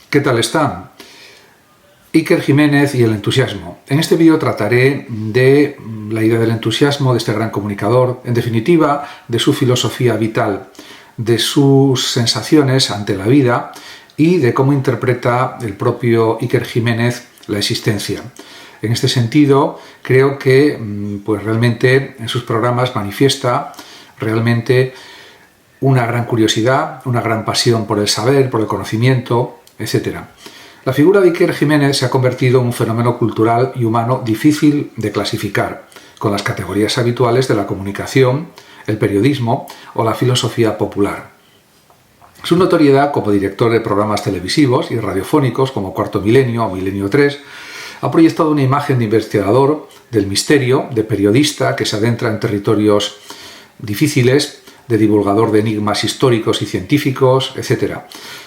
¿Qué tal están? Iker Jiménez y el entusiasmo. En este vídeo trataré de la idea del entusiasmo, de este gran comunicador, en definitiva, de su filosofía vital, de sus sensaciones ante la vida y de cómo interpreta el propio Iker Jiménez la existencia. En este sentido, creo que realmente en sus programas manifiesta realmente una gran curiosidad, una gran pasión por el saber, por el conocimiento, etc. La figura de Iker Jiménez se ha convertido en un fenómeno cultural y humano difícil de clasificar, con las categorías habituales de la comunicación, el periodismo o la filosofía popular. Su notoriedad como director de programas televisivos y radiofónicos como Cuarto Milenio o Milenio 3 ha proyectado una imagen de investigador del misterio, de periodista que se adentra en territorios difíciles, de divulgador de enigmas históricos y científicos, etc.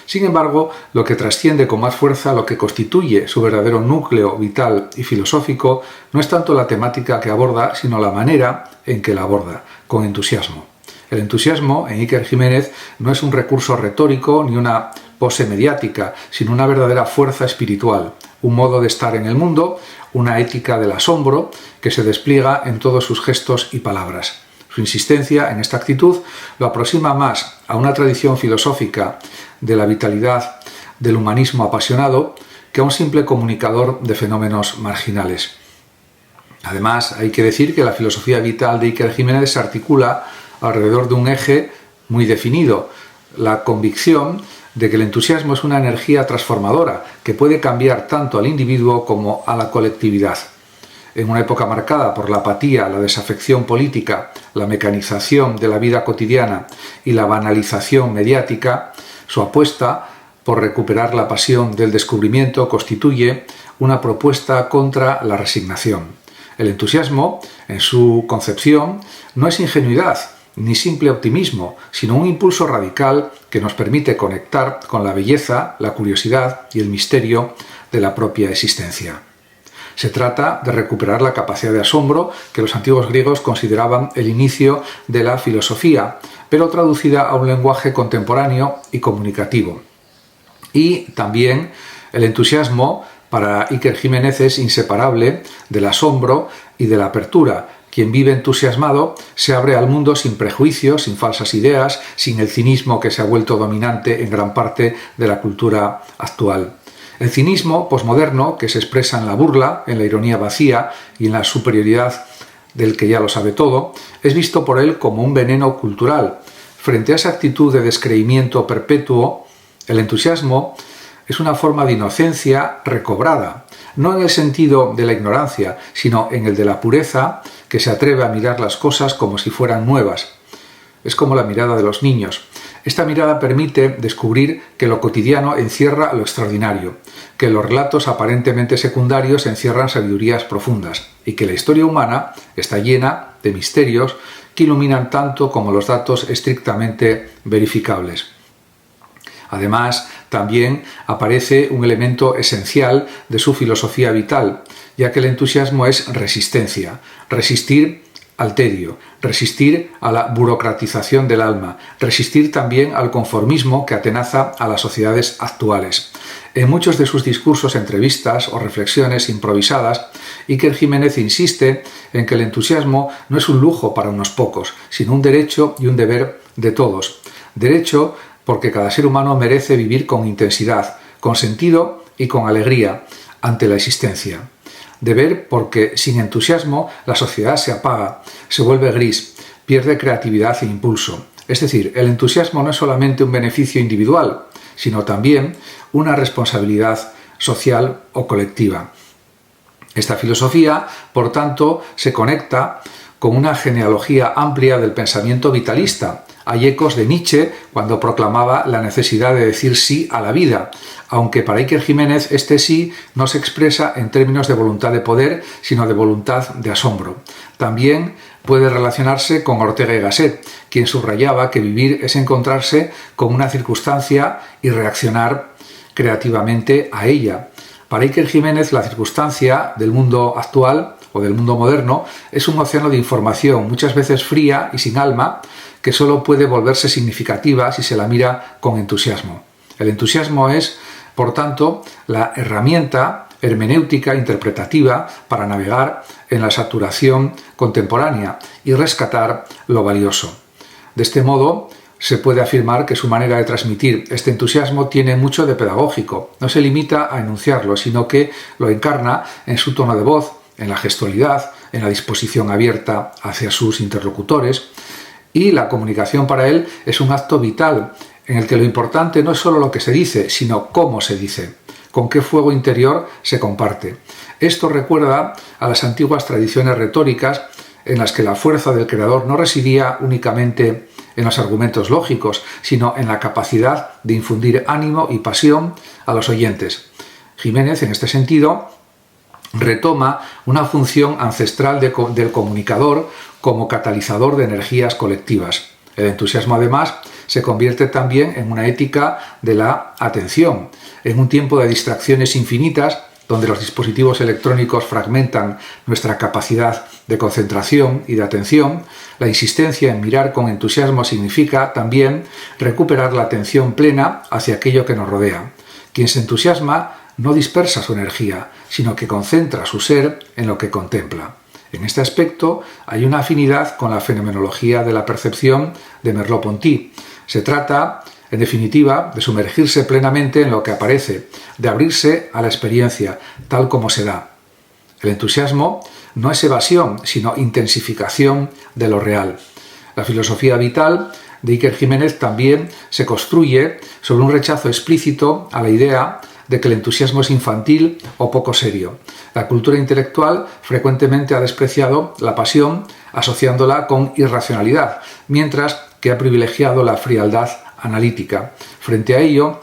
Sin embargo, lo que trasciende con más fuerza, lo que constituye su verdadero núcleo vital y filosófico, no es tanto la temática que aborda, sino la manera en que la aborda, con entusiasmo. El entusiasmo en Iker Jiménez no es un recurso retórico ni una pose mediática, sino una verdadera fuerza espiritual, un modo de estar en el mundo, una ética del asombro que se despliega en todos sus gestos y palabras. Su insistencia en esta actitud lo aproxima más a una tradición filosófica de la vitalidad del humanismo apasionado que a un simple comunicador de fenómenos marginales. Además, hay que decir que la filosofía vital de Iker Jiménez se articula alrededor de un eje muy definido, la convicción de que el entusiasmo es una energía transformadora que puede cambiar tanto al individuo como a la colectividad. En una época marcada por la apatía, la desafección política, la mecanización de la vida cotidiana y la banalización mediática, su apuesta por recuperar la pasión del descubrimiento constituye una propuesta contra la resignación. El entusiasmo, en su concepción, no es ingenuidad ni simple optimismo, sino un impulso radical que nos permite conectar con la belleza, la curiosidad y el misterio de la propia existencia. Se trata de recuperar la capacidad de asombro que los antiguos griegos consideraban el inicio de la filosofía, pero traducida a un lenguaje contemporáneo y comunicativo. Y también el entusiasmo para Iker Jiménez es inseparable del asombro y de la apertura. Quien vive entusiasmado se abre al mundo sin prejuicios, sin falsas ideas, sin el cinismo que se ha vuelto dominante en gran parte de la cultura actual. El cinismo posmoderno, que se expresa en la burla, en la ironía vacía y en la superioridad del que ya lo sabe todo, es visto por él como un veneno cultural. Frente a esa actitud de descreimiento perpetuo, el entusiasmo es una forma de inocencia recobrada, no en el sentido de la ignorancia, sino en el de la pureza, que se atreve a mirar las cosas como si fueran nuevas. Es como la mirada de los niños. Esta mirada permite descubrir que lo cotidiano encierra lo extraordinario, que los relatos aparentemente secundarios encierran sabidurías profundas y que la historia humana está llena de misterios que iluminan tanto como los datos estrictamente verificables. Además, también aparece un elemento esencial de su filosofía vital, ya que el entusiasmo es resistencia, resistir al tedio, resistir a la burocratización del alma, resistir también al conformismo que atenaza a las sociedades actuales. En muchos de sus discursos, entrevistas o reflexiones improvisadas, Iker Jiménez insiste en que el entusiasmo no es un lujo para unos pocos, sino un derecho y un deber de todos. Derecho porque cada ser humano merece vivir con intensidad, con sentido y con alegría ante la existencia. Deber porque sin entusiasmo la sociedad se apaga, se vuelve gris, pierde creatividad e impulso. Es decir, el entusiasmo no es solamente un beneficio individual, sino también una responsabilidad social o colectiva. Esta filosofía, por tanto, se conecta con una genealogía amplia del pensamiento vitalista. Hay ecos de Nietzsche cuando proclamaba la necesidad de decir sí a la vida, aunque para Iker Jiménez este sí no se expresa en términos de voluntad de poder, sino de voluntad de asombro. También puede relacionarse con Ortega y Gasset, quien subrayaba que vivir es encontrarse con una circunstancia y reaccionar creativamente a ella. Para Iker Jiménez, la circunstancia del mundo actual o del mundo moderno es un océano de información, muchas veces fría y sin alma, que solo puede volverse significativa si se la mira con entusiasmo. El entusiasmo es por tanto, la herramienta hermenéutica interpretativa para navegar en la saturación contemporánea y rescatar lo valioso. De este modo, se puede afirmar que su manera de transmitir este entusiasmo tiene mucho de pedagógico. No se limita a enunciarlo, sino que lo encarna en su tono de voz, en la gestualidad, en la disposición abierta hacia sus interlocutores, y la comunicación para él es un acto vital en el que lo importante no es solo lo que se dice, sino cómo se dice, con qué fuego interior se comparte. Esto recuerda a las antiguas tradiciones retóricas en las que la fuerza del creador no residía únicamente en los argumentos lógicos, sino en la capacidad de infundir ánimo y pasión a los oyentes. Jiménez, en este sentido, retoma una función ancestral del comunicador como catalizador de energías colectivas. El entusiasmo, además, se convierte también en una ética de la atención. En un tiempo de distracciones infinitas, donde los dispositivos electrónicos fragmentan nuestra capacidad de concentración y de atención, la insistencia en mirar con entusiasmo significa también recuperar la atención plena hacia aquello que nos rodea. Quien se entusiasma no dispersa su energía, sino que concentra su ser en lo que contempla. En este aspecto hay una afinidad con la fenomenología de la percepción de Merleau-Ponty. Se trata, en definitiva, de sumergirse plenamente en lo que aparece, de abrirse a la experiencia, tal como se da. El entusiasmo no es evasión, sino intensificación de lo real. La filosofía vital de Iker Jiménez también se construye sobre un rechazo explícito a la idea de que el entusiasmo es infantil o poco serio. La cultura intelectual frecuentemente ha despreciado la pasión asociándola con irracionalidad, mientras que ha privilegiado la frialdad analítica. Frente a ello,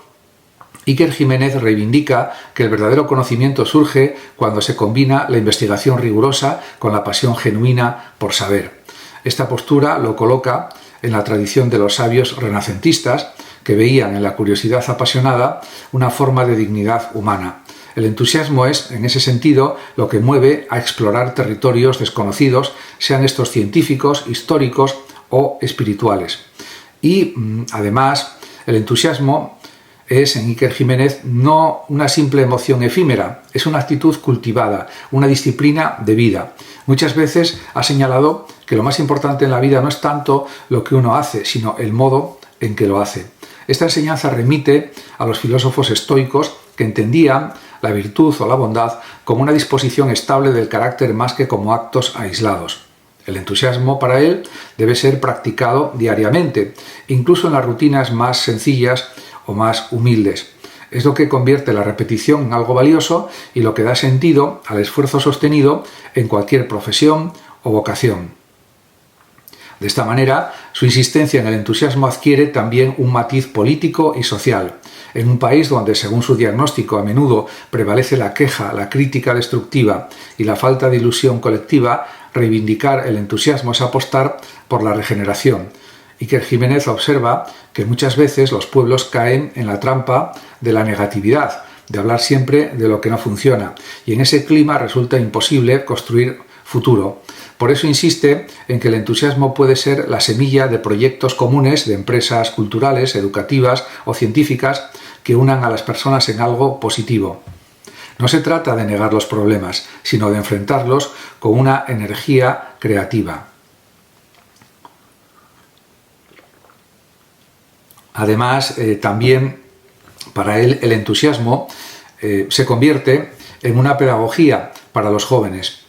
Iker Jiménez reivindica que el verdadero conocimiento surge cuando se combina la investigación rigurosa con la pasión genuina por saber. Esta postura lo coloca en la tradición de los sabios renacentistas, que veían en la curiosidad apasionada una forma de dignidad humana. El entusiasmo es, en ese sentido, lo que mueve a explorar territorios desconocidos, sean estos científicos, históricos o espirituales. Y, además, el entusiasmo es, en Iker Jiménez, no una simple emoción efímera, es una actitud cultivada, una disciplina de vida. Muchas veces ha señalado que lo más importante en la vida no es tanto lo que uno hace, sino el modo en que lo hace. Esta enseñanza remite a los filósofos estoicos que entendían la virtud o la bondad como una disposición estable del carácter más que como actos aislados. El entusiasmo para él debe ser practicado diariamente, incluso en las rutinas más sencillas o más humildes. Es lo que convierte la repetición en algo valioso y lo que da sentido al esfuerzo sostenido en cualquier profesión o vocación. De esta manera, su insistencia en el entusiasmo adquiere también un matiz político y social. En un país donde, según su diagnóstico, a menudo prevalece la queja, la crítica destructiva y la falta de ilusión colectiva, reivindicar el entusiasmo es apostar por la regeneración. Iker Jiménez observa que muchas veces los pueblos caen en la trampa de la negatividad, de hablar siempre de lo que no funciona, y en ese clima resulta imposible construir futuro. Por eso insiste en que el entusiasmo puede ser la semilla de proyectos comunes de empresas culturales, educativas o científicas que unan a las personas en algo positivo. No se trata de negar los problemas, sino de enfrentarlos con una energía creativa. Además, también para él el entusiasmo se convierte en una pedagogía para los jóvenes.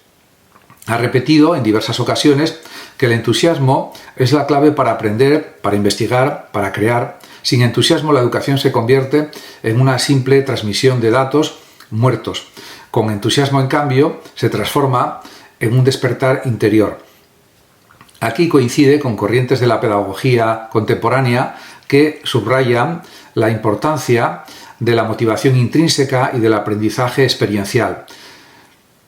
Ha repetido en diversas ocasiones que el entusiasmo es la clave para aprender, para investigar, para crear. Sin entusiasmo la educación se convierte en una simple transmisión de datos muertos. Con entusiasmo, en cambio, se transforma en un despertar interior. Aquí coincide con corrientes de la pedagogía contemporánea que subrayan la importancia de la motivación intrínseca y del aprendizaje experiencial.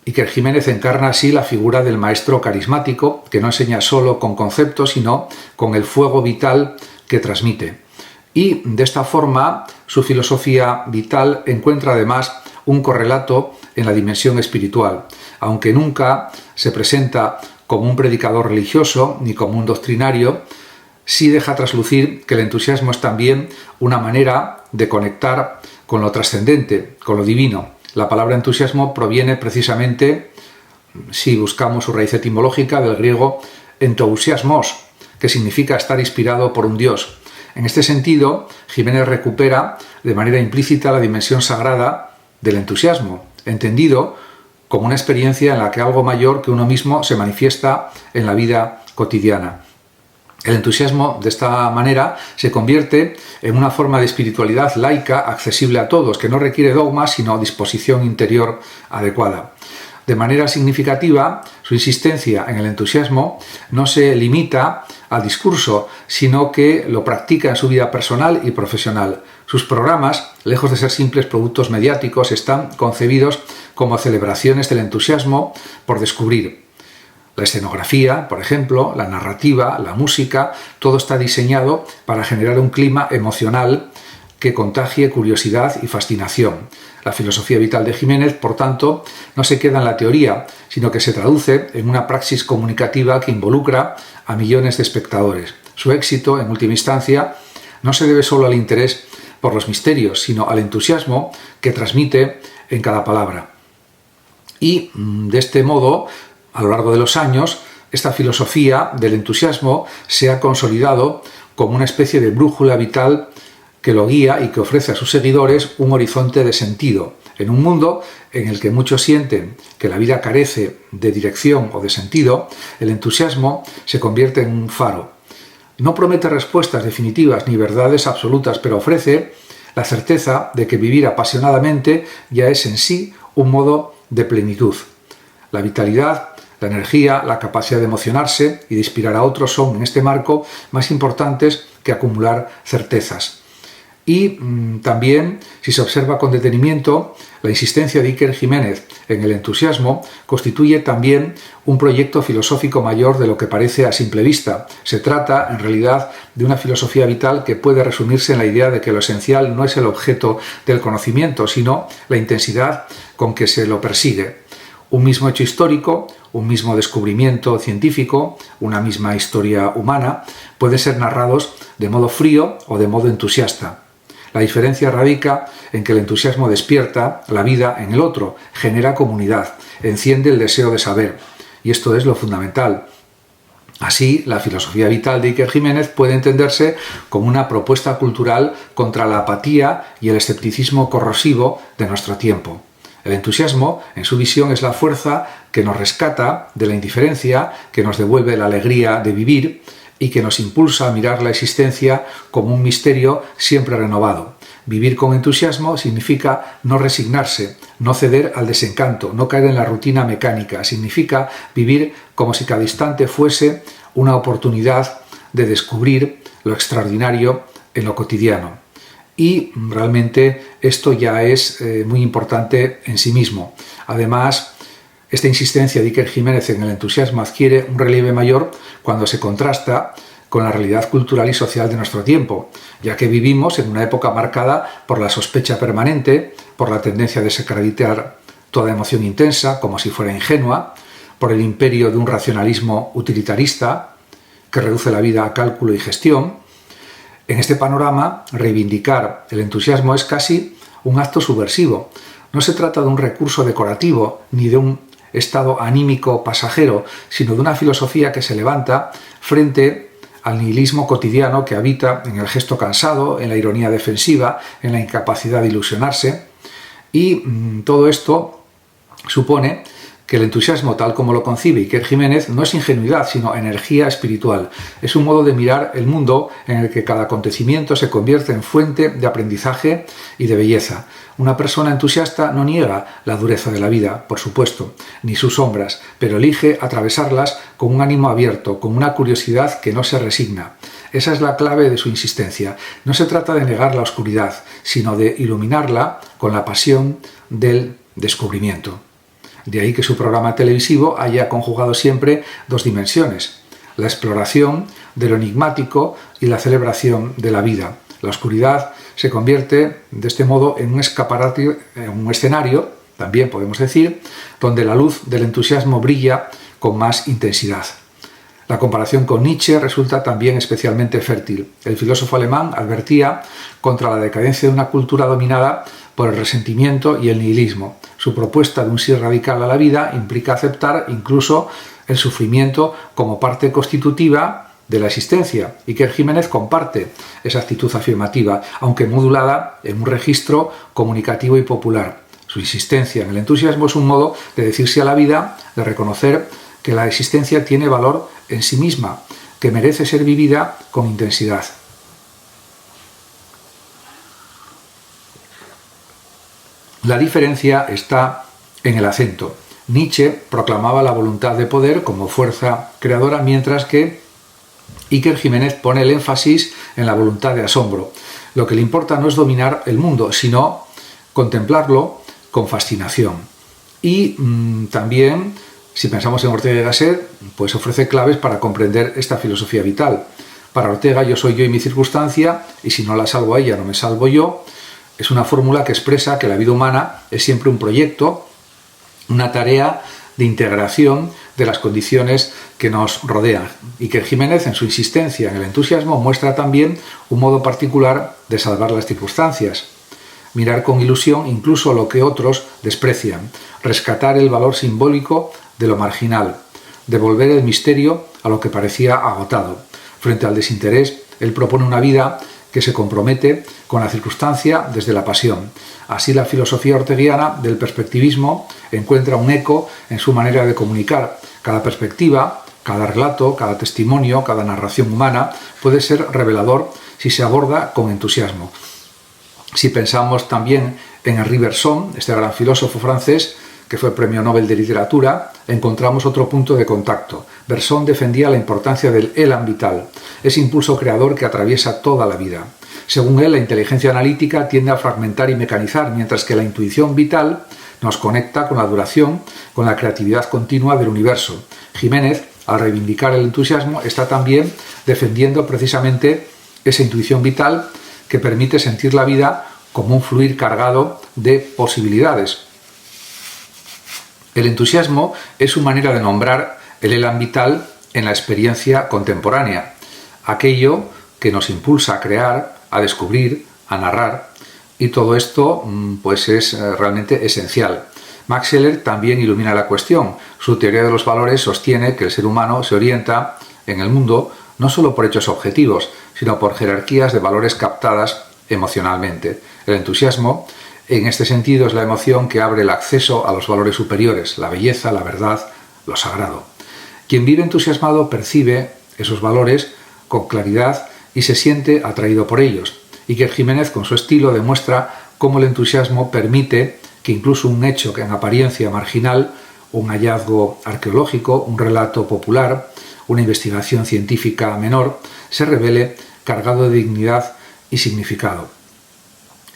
Iker Jiménez encarna así la figura del maestro carismático, que no enseña solo con conceptos, sino con el fuego vital que transmite. Y de esta forma, su filosofía vital encuentra además un correlato en la dimensión espiritual, aunque nunca se presenta como un predicador religioso ni como un doctrinario. Sí deja traslucir que el entusiasmo es también una manera de conectar con lo trascendente, con lo divino. La palabra entusiasmo proviene precisamente, si buscamos su raíz etimológica, del griego entousiasmos, que significa estar inspirado por un Dios. En este sentido, Jiménez recupera de manera implícita la dimensión sagrada del entusiasmo, entendido como una experiencia en la que algo mayor que uno mismo se manifiesta en la vida cotidiana. El entusiasmo, de esta manera, se convierte en una forma de espiritualidad laica accesible a todos, que no requiere dogmas, sino disposición interior adecuada. De manera significativa, su insistencia en el entusiasmo no se limita al discurso, sino que lo practica en su vida personal y profesional. Sus programas, lejos de ser simples productos mediáticos, están concebidos como celebraciones del entusiasmo por descubrir. La escenografía, por ejemplo, la narrativa, la música, todo está diseñado para generar un clima emocional que contagie curiosidad y fascinación. La filosofía vital de Jiménez, por tanto, no se queda en la teoría, sino que se traduce en una praxis comunicativa que involucra a millones de espectadores. Su éxito, en última instancia, no se debe solo al interés por los misterios, sino al entusiasmo que transmite en cada palabra. Y, de este modo, a lo largo de los años, esta filosofía del entusiasmo se ha consolidado como una especie de brújula vital que lo guía y que ofrece a sus seguidores un horizonte de sentido. En un mundo en el que muchos sienten que la vida carece de dirección o de sentido, el entusiasmo se convierte en un faro. No promete respuestas definitivas ni verdades absolutas, pero ofrece la certeza de que vivir apasionadamente ya es en sí un modo de plenitud. La vitalidad, la energía, la capacidad de emocionarse y de inspirar a otros son, en este marco, más importantes que acumular certezas. Y también, si se observa con detenimiento, la insistencia de Iker Jiménez en el entusiasmo constituye también un proyecto filosófico mayor de lo que parece a simple vista. Se trata, en realidad, de una filosofía vital que puede resumirse en la idea de que lo esencial no es el objeto del conocimiento, sino la intensidad con que se lo persigue. Un mismo hecho histórico, un mismo descubrimiento científico, una misma historia humana, pueden ser narrados de modo frío o de modo entusiasta. La diferencia radica en que el entusiasmo despierta la vida en el otro, genera comunidad, enciende el deseo de saber. Y esto es lo fundamental. Así, la filosofía vital de Iker Jiménez puede entenderse como una propuesta cultural contra la apatía y el escepticismo corrosivo de nuestro tiempo. El entusiasmo, en su visión, es la fuerza que nos rescata de la indiferencia, que nos devuelve la alegría de vivir y que nos impulsa a mirar la existencia como un misterio siempre renovado. Vivir con entusiasmo significa no resignarse, no ceder al desencanto, no caer en la rutina mecánica. Significa vivir como si cada instante fuese una oportunidad de descubrir lo extraordinario en lo cotidiano. Y realmente esto ya es muy importante en sí mismo. Además, esta insistencia de Iker Jiménez en el entusiasmo adquiere un relieve mayor cuando se contrasta con la realidad cultural y social de nuestro tiempo, ya que vivimos en una época marcada por la sospecha permanente, por la tendencia a desacreditar toda emoción intensa como si fuera ingenua, por el imperio de un racionalismo utilitarista que reduce la vida a cálculo y gestión. En este panorama, reivindicar el entusiasmo es casi un acto subversivo. No se trata de un recurso decorativo ni de un estado anímico pasajero, sino de una filosofía que se levanta frente al nihilismo cotidiano que habita en el gesto cansado, en la ironía defensiva, en la incapacidad de ilusionarse. Y todo esto supone que el entusiasmo, tal como lo concibe Iker Jiménez, no es ingenuidad, sino energía espiritual. Es un modo de mirar el mundo en el que cada acontecimiento se convierte en fuente de aprendizaje y de belleza. Una persona entusiasta no niega la dureza de la vida, por supuesto, ni sus sombras, pero elige atravesarlas con un ánimo abierto, con una curiosidad que no se resigna. Esa es la clave de su insistencia. No se trata de negar la oscuridad, sino de iluminarla con la pasión del descubrimiento. De ahí que su programa televisivo haya conjugado siempre dos dimensiones: la exploración de lo enigmático y la celebración de la vida. La oscuridad se convierte de este modo en un escaparate, en un escenario, también podemos decir, donde la luz del entusiasmo brilla con más intensidad. La comparación con Nietzsche resulta también especialmente fértil. El filósofo alemán advertía contra la decadencia de una cultura dominada por el resentimiento y el nihilismo. Su propuesta de un sí radical a la vida implica aceptar incluso el sufrimiento como parte constitutiva de la existencia. Iker Jiménez comparte esa actitud afirmativa, aunque modulada en un registro comunicativo y popular. Su insistencia en el entusiasmo es un modo de decirse a la vida, de reconocer que la existencia tiene valor en sí misma, que merece ser vivida con intensidad. La diferencia está en el acento. Nietzsche proclamaba la voluntad de poder como fuerza creadora, mientras que Iker Jiménez pone el énfasis en la voluntad de asombro. Lo que le importa no es dominar el mundo, sino contemplarlo con fascinación. Y también, si pensamos en Ortega y Gasset, pues ofrece claves para comprender esta filosofía vital. Para Ortega, yo soy yo y mi circunstancia, y si no la salvo a ella, no me salvo yo. Es una fórmula que expresa que la vida humana es siempre un proyecto, una tarea de integración de las condiciones que nos rodean. Iker Jiménez, en su insistencia en el entusiasmo, muestra también un modo particular de salvar las circunstancias. Mirar con ilusión incluso lo que otros desprecian, rescatar el valor simbólico de lo marginal, devolver el misterio a lo que parecía agotado. Frente al desinterés, él propone una vida que se compromete con la circunstancia desde la pasión. Así, la filosofía orteguiana del perspectivismo encuentra un eco en su manera de comunicar. Cada perspectiva, cada relato, cada testimonio, cada narración humana puede ser revelador si se aborda con entusiasmo. Si pensamos también en Henri Bergson, este gran filósofo francés, que fue Premio Nobel de Literatura, encontramos otro punto de contacto. Bergson defendía la importancia del élan vital, ese impulso creador que atraviesa toda la vida. Según él, la inteligencia analítica tiende a fragmentar y mecanizar, mientras que la intuición vital nos conecta con la duración, con la creatividad continua del universo. Jiménez, al reivindicar el entusiasmo, está también defendiendo precisamente esa intuición vital que permite sentir la vida como un fluir cargado de posibilidades. El entusiasmo es su manera de nombrar el élan vital en la experiencia contemporánea, aquello que nos impulsa a crear, a descubrir, a narrar, y todo esto pues es realmente esencial. Max Scheler también ilumina la cuestión. Su teoría de los valores sostiene que el ser humano se orienta en el mundo no solo por hechos objetivos, sino por jerarquías de valores captadas emocionalmente. El entusiasmo, en este sentido, es la emoción que abre el acceso a los valores superiores, la belleza, la verdad, lo sagrado. Quien vive entusiasmado percibe esos valores con claridad y se siente atraído por ellos. Iker Jiménez, con su estilo, demuestra cómo el entusiasmo permite que incluso un hecho que en apariencia marginal, un hallazgo arqueológico, un relato popular, una investigación científica menor, se revele cargado de dignidad y significado.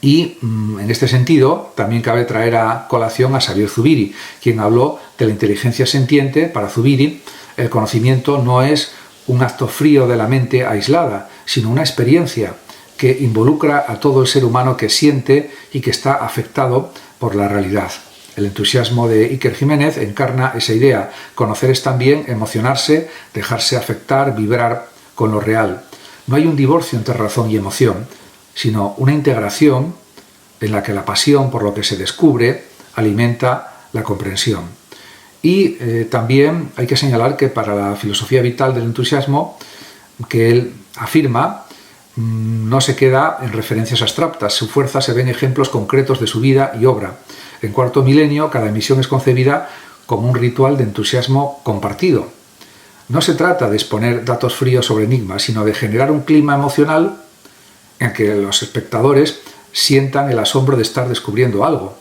Y en este sentido también cabe traer a colación a Xavier Zubiri, quien habló de la inteligencia sentiente. Para Zubiri, el conocimiento no es un acto frío de la mente aislada, sino una experiencia que involucra a todo el ser humano que siente y que está afectado por la realidad. El entusiasmo de Iker Jiménez encarna esa idea. Conocer es también emocionarse, dejarse afectar, vibrar con lo real. No hay un divorcio entre razón y emoción, sino una integración en la que la pasión por lo que se descubre alimenta la comprensión. Y también hay que señalar que para la filosofía vital del entusiasmo, que él afirma, no se queda en referencias abstractas. Su fuerza se ve en ejemplos concretos de su vida y obra. En Cuarto Milenio, cada emisión es concebida como un ritual de entusiasmo compartido. No se trata de exponer datos fríos sobre enigmas, sino de generar un clima emocional en que los espectadores sientan el asombro de estar descubriendo algo.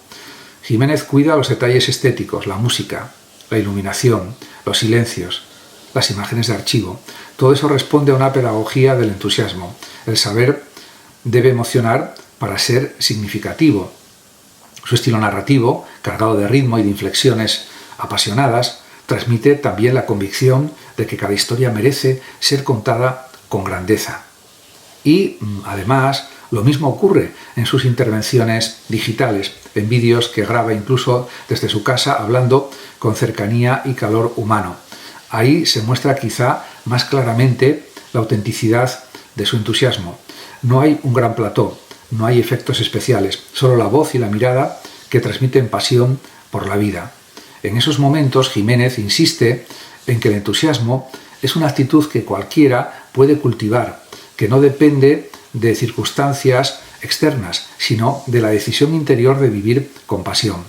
Jiménez cuida los detalles estéticos, la música, la iluminación, los silencios, las imágenes de archivo. Todo eso responde a una pedagogía del entusiasmo. El saber debe emocionar para ser significativo. Su estilo narrativo, cargado de ritmo y de inflexiones apasionadas, transmite también la convicción de que cada historia merece ser contada con grandeza. Y, además, lo mismo ocurre en sus intervenciones digitales, en vídeos que graba incluso desde su casa, hablando con cercanía y calor humano. Ahí se muestra quizá más claramente la autenticidad de su entusiasmo. No hay un gran plató, No hay efectos especiales, solo la voz y la mirada que transmiten pasión por la vida. En esos momentos, Jiménez insiste en que el entusiasmo es una actitud que cualquiera puede cultivar, que no depende de circunstancias externas, sino de la decisión interior de vivir con pasión.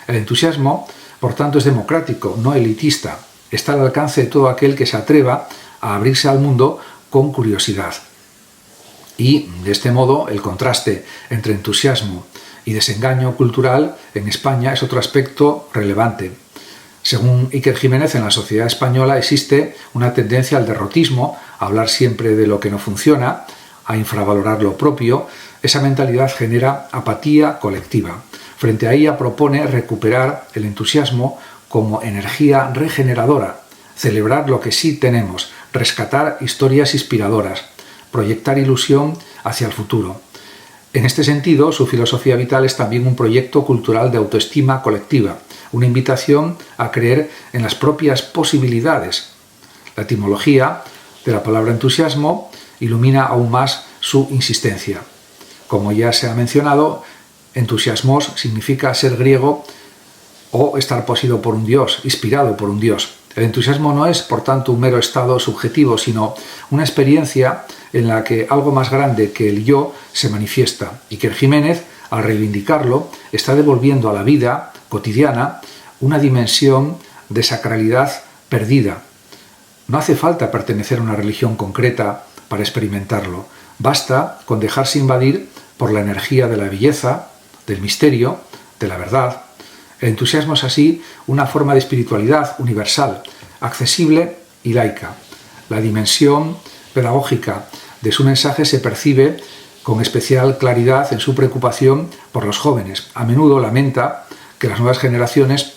El entusiasmo, por tanto, es democrático, no elitista. Está al alcance de todo aquel que se atreva a abrirse al mundo con curiosidad. Y, de este modo, el contraste entre entusiasmo y desengaño cultural en España es otro aspecto relevante. Según Iker Jiménez, en la sociedad española existe una tendencia al derrotismo, a hablar siempre de lo que no funciona, a infravalorar lo propio. Esa mentalidad genera apatía colectiva. Frente a ella propone recuperar el entusiasmo como energía regeneradora, celebrar lo que sí tenemos, rescatar historias inspiradoras, proyectar ilusión hacia el futuro. En este sentido, su filosofía vital es también un proyecto cultural de autoestima colectiva, una invitación a creer en las propias posibilidades. La etimología de la palabra entusiasmo ilumina aún más su insistencia. Como ya se ha mencionado, entusiasmos significa ser griego o estar poseído por un dios, inspirado por un dios. El entusiasmo no es, por tanto, un mero estado subjetivo, sino una experiencia en la que algo más grande que el yo se manifiesta. Iker Jiménez, al reivindicarlo, está devolviendo a la vida cotidiana una dimensión de sacralidad perdida. No hace falta pertenecer a una religión concreta para experimentarlo. Basta con dejarse invadir por la energía de la belleza, del misterio, de la verdad. El entusiasmo es así una forma de espiritualidad universal, accesible y laica. La dimensión pedagógica de su mensaje se percibe con especial claridad en su preocupación por los jóvenes. A menudo lamenta que las nuevas generaciones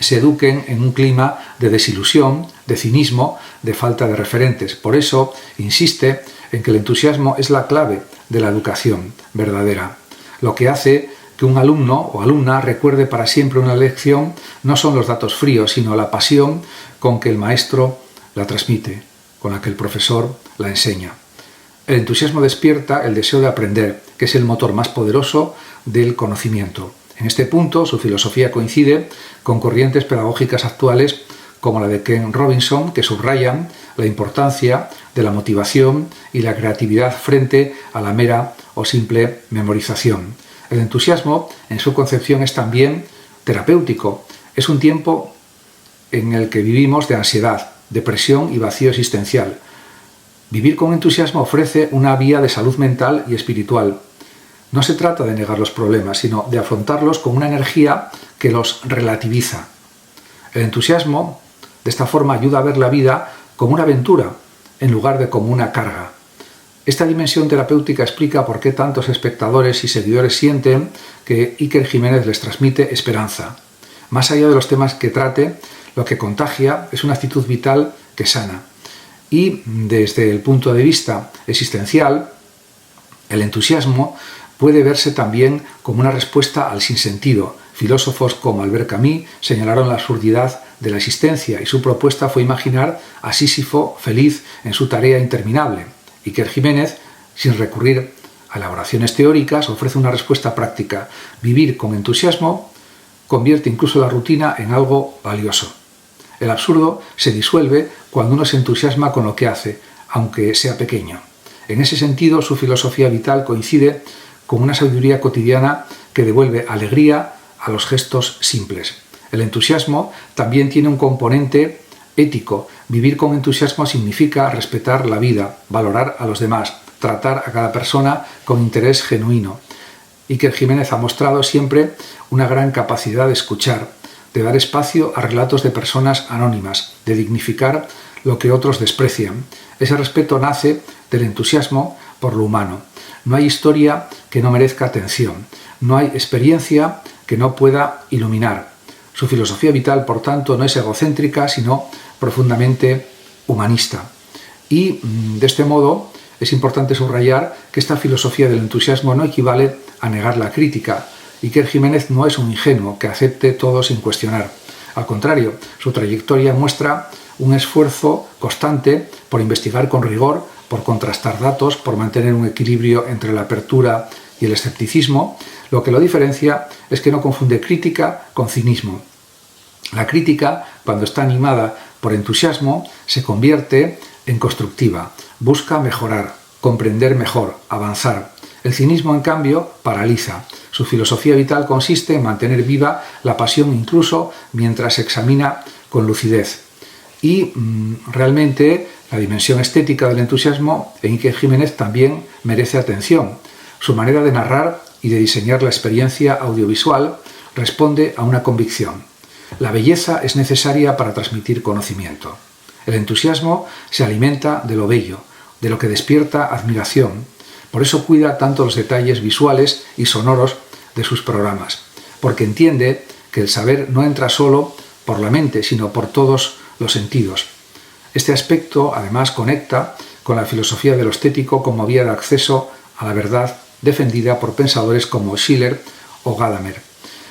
se eduquen en un clima de desilusión, de cinismo, de falta de referentes. Por eso insiste en que el entusiasmo es la clave de la educación verdadera. Lo que hace que un alumno o alumna recuerde para siempre una lección no son los datos fríos, sino la pasión con que el maestro la transmite, con la que el profesor la enseña. El entusiasmo despierta el deseo de aprender, que es el motor más poderoso del conocimiento. En este punto, su filosofía coincide con corrientes pedagógicas actuales como la de Ken Robinson, que subrayan la importancia de la motivación y la creatividad frente a la mera o simple memorización. El entusiasmo, en su concepción, es también terapéutico. Es un tiempo en el que vivimos de ansiedad, depresión y vacío existencial. Vivir con entusiasmo ofrece una vía de salud mental y espiritual. No se trata de negar los problemas, sino de afrontarlos con una energía que los relativiza. El entusiasmo, de esta forma, ayuda a ver la vida como una aventura, en lugar de como una carga. Esta dimensión terapéutica explica por qué tantos espectadores y seguidores sienten que Iker Jiménez les transmite esperanza. Más allá de los temas que trate, lo que contagia es una actitud vital que sana. Y desde el punto de vista existencial, el entusiasmo puede verse también como una respuesta al sinsentido. Filósofos como Albert Camus señalaron la absurdidad de la existencia y su propuesta fue imaginar a Sísifo feliz en su tarea interminable. Iker Jiménez, sin recurrir a elaboraciones teóricas, ofrece una respuesta práctica. Vivir con entusiasmo convierte incluso la rutina en algo valioso. El absurdo se disuelve cuando uno se entusiasma con lo que hace, aunque sea pequeño. En ese sentido, su filosofía vital coincide con una sabiduría cotidiana que devuelve alegría a los gestos simples. El entusiasmo también tiene un componente ético. Vivir con entusiasmo significa respetar la vida, valorar a los demás, tratar a cada persona con interés genuino. Iker Jiménez ha mostrado siempre una gran capacidad de escuchar, de dar espacio a relatos de personas anónimas, de dignificar lo que otros desprecian. Ese respeto nace del entusiasmo por lo humano. No hay historia que no merezca atención, no hay experiencia que no pueda iluminar. Su filosofía vital, por tanto, no es egocéntrica, sino profundamente humanista. Y, de este modo, es importante subrayar que esta filosofía del entusiasmo no equivale a negar la crítica. Iker Jiménez no es un ingenuo que acepte todo sin cuestionar. Al contrario, su trayectoria muestra un esfuerzo constante por investigar con rigor, por contrastar datos, por mantener un equilibrio entre la apertura y el escepticismo. Lo que lo diferencia es que no confunde crítica con cinismo. La crítica, cuando está animada por entusiasmo, se convierte en constructiva, busca mejorar, comprender mejor, avanzar. El cinismo, en cambio, paraliza. Su filosofía vital consiste en mantener viva la pasión incluso mientras se examina con lucidez. Y realmente la dimensión estética del entusiasmo en Iker Jiménez también merece atención. Su manera de narrar y de diseñar la experiencia audiovisual responde a una convicción. La belleza es necesaria para transmitir conocimiento. El entusiasmo se alimenta de lo bello, de lo que despierta admiración. Por eso cuida tanto los detalles visuales y sonoros de sus programas, porque entiende que el saber no entra solo por la mente, sino por todos los sentidos. Este aspecto, además, conecta con la filosofía de lo estético como vía de acceso a la verdad defendida por pensadores como Schiller o Gadamer.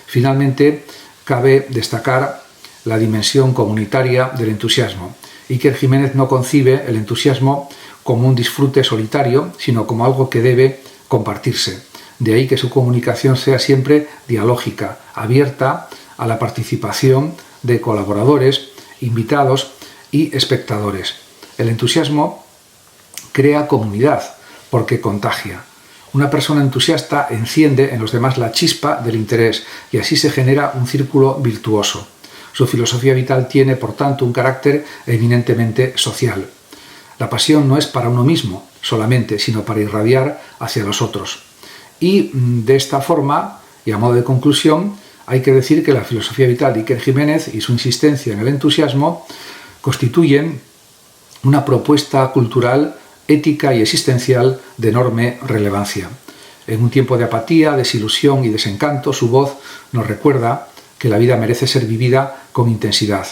Finalmente, cabe destacar la dimensión comunitaria del entusiasmo. Iker Jiménez no concibe el entusiasmo como un disfrute solitario, sino como algo que debe compartirse. De ahí que su comunicación sea siempre dialógica, abierta a la participación de colaboradores, invitados y espectadores. El entusiasmo crea comunidad porque contagia. Una persona entusiasta enciende en los demás la chispa del interés y así se genera un círculo virtuoso. Su filosofía vital tiene, por tanto, un carácter eminentemente social. La pasión no es para uno mismo solamente, sino para irradiar hacia los otros. Y de esta forma, y a modo de conclusión, hay que decir que la filosofía vital de Iker Jiménez y su insistencia en el entusiasmo constituyen una propuesta cultural, ética y existencial de enorme relevancia. En un tiempo de apatía, desilusión y desencanto, su voz nos recuerda que la vida merece ser vivida con intensidad,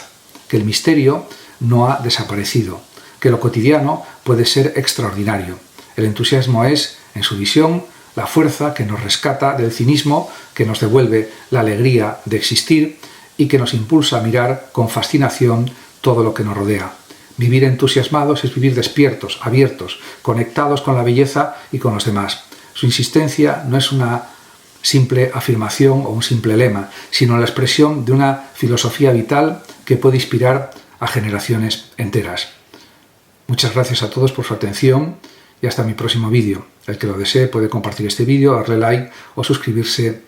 que el misterio no ha desaparecido, que lo cotidiano puede ser extraordinario. El entusiasmo es, en su visión, la fuerza que nos rescata del cinismo, que nos devuelve la alegría de existir y que nos impulsa a mirar con fascinación todo lo que nos rodea. Vivir entusiasmados es vivir despiertos, abiertos, conectados con la belleza y con los demás. Su insistencia no es una simple afirmación o un simple lema, sino la expresión de una filosofía vital que puede inspirar a generaciones enteras. Muchas gracias a todos por su atención y hasta mi próximo vídeo. El que lo desee puede compartir este vídeo, darle like o suscribirse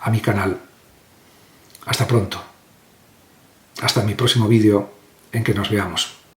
a mi canal. Hasta pronto. Hasta mi próximo vídeo en que nos veamos.